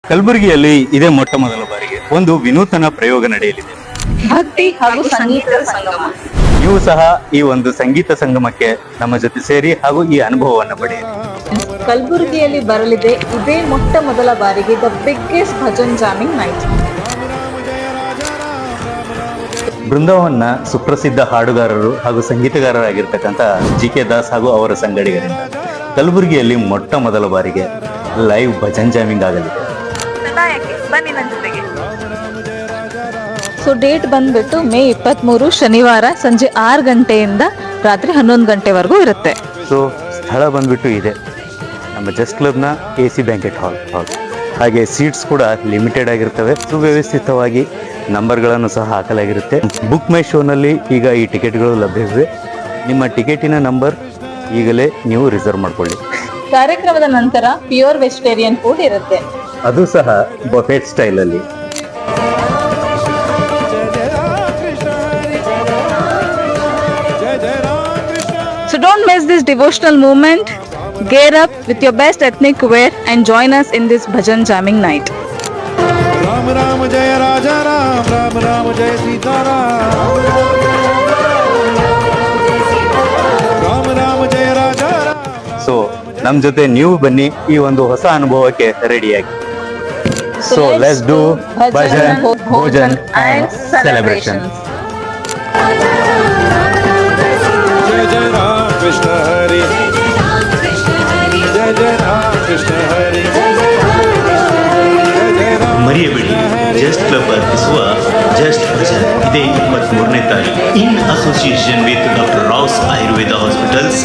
ಕಲಬುರಗಿಯಲ್ಲಿ ಇದೇ ಮೊಟ್ಟ ಮೊದಲ ಬಾರಿಗೆ ಒಂದು ವಿನೂತನ ಪ್ರಯೋಗ ನಡೆಯಲಿದೆ. ಭಕ್ತಿ ಹಾಗೂ ಸಂಗೀತದ ಸಂಗಮ. ನೀವು ಸಹ ಈ ಒಂದು ಸಂಗೀತ ಸಂಗಮಕ್ಕೆ ನಮ್ಮ ಜೊತೆ ಸೇರಿ ಹಾಗೂ ಈ ಅನುಭವವನ್ನು ಪಡೆಯಿರಿ. ಕಲಬುರಗಿಯಲ್ಲಿ ಬರಲಿದೆ ಇದೇ ಮೊಟ್ಟ ಮೊದಲ ಬಾರಿಗೆ the biggest bhajan jamming night. ಬೃಂದಾವನ್ನ ಸುಪ್ರಸಿದ್ಧ ಹಾಡುಗಾರರು ಹಾಗೂ ಸಂಗೀತಗಾರರಾಗಿರ್ತಕ್ಕಂಥ ಜಿ.ಕೆ. ದಾಸ್ ಹಾಗೂ ಅವರ ಸಂಗಡಿಗರಿಂದ ಕಲಬುರಗಿಯಲ್ಲಿ ಮೊಟ್ಟ ಮೊದಲ ಬಾರಿಗೆ ಲೈವ್ ಭಜನ್ ಜಾಮಿಂಗ್ ಆಗಲಿದೆ. ಬನ್ನಿ ನನ್ನ ಜೊತೆಗೆ. ಸೊ ಡೇಟ್ ಬಂದ್ಬಿಟ್ಟು ಮೇ 23 ಶನಿವಾರ ಸಂಜೆ 6 ಗಂಟೆಯಿಂದ ರಾತ್ರಿ 11 ಗಂಟೆವರೆಗೂ ಇರುತ್ತೆ. ಸೊ ಸ್ಥಳ ಬಂದ್ಬಿಟ್ಟು ಇದೆ ನಮ್ಮ ಜಸ್ಟ್ ಕ್ಲಬ್ನ AC ಬ್ಯಾಂಕೆಟ್ ಹಾಲ್. ಹಾಗೆ ಸೀಟ್ಸ್ ಕೂಡ ಲಿಮಿಟೆಡ್ ಆಗಿರ್ತವೆ. ಸುವ್ಯವಸ್ಥಿತವಾಗಿ ನಂಬರ್ಗಳನ್ನು ಸಹ ಹಾಕಲಾಗಿರುತ್ತೆ. ಬುಕ್ ಮೈ ಶೋನಲ್ಲಿ ಈಗ ಈ ಟಿಕೆಟ್ಗಳು ಲಭ್ಯವಿವೆ. ನಿಮ್ಮ ಟಿಕೆಟಿನ ನಂಬರ್ ಈಗಲೇ ನೀವು ರಿಸರ್ವ್ ಮಾಡ್ಕೊಳ್ಳಿ. ಕಾರ್ಯಕ್ರಮದ ನಂತರ ಪ್ಯೂರ್ ವೆಜಿಟೇರಿಯನ್ ಫುಡ್ ಇರುತ್ತೆ, ಅದು ಸಹ ಬಫೆಟ್ ಸ್ಟೈಲ್ ಅಲ್ಲಿ. So don't miss this devotional moment. Gear up with your best ethnic wear and join us in this bhajan jamming night. Ram Ram Jaya Raja Ram, Ram Ram Jaya Sita Ram, Ram Ram Jaya Raja Ram. So ನಮ್ಮ ಜೊತೆ ನೀವು ಬನ್ನಿ ಈ ಒಂದು ಹೊಸ ಅನುಭವಕ್ಕೆ ರೆಡಿಯಾಗಿ. So let's do bhajan, bhojan and celebrations. Jai Jai Ram Krishna Hari, Jai Jai Ram Krishna Hari, ಮರೆಯಬೇಡಿ, ಜಸ್ಟ್ ಕ್ಲಬ್ ಅರ್ಪಿಸುವ ಜಸ್ಟ್ ಭಜನ್ ಇದೇ 23ನೇ ತಾರೀಕು ಇನ್ association with doctor Rouse Ayurveda hospitals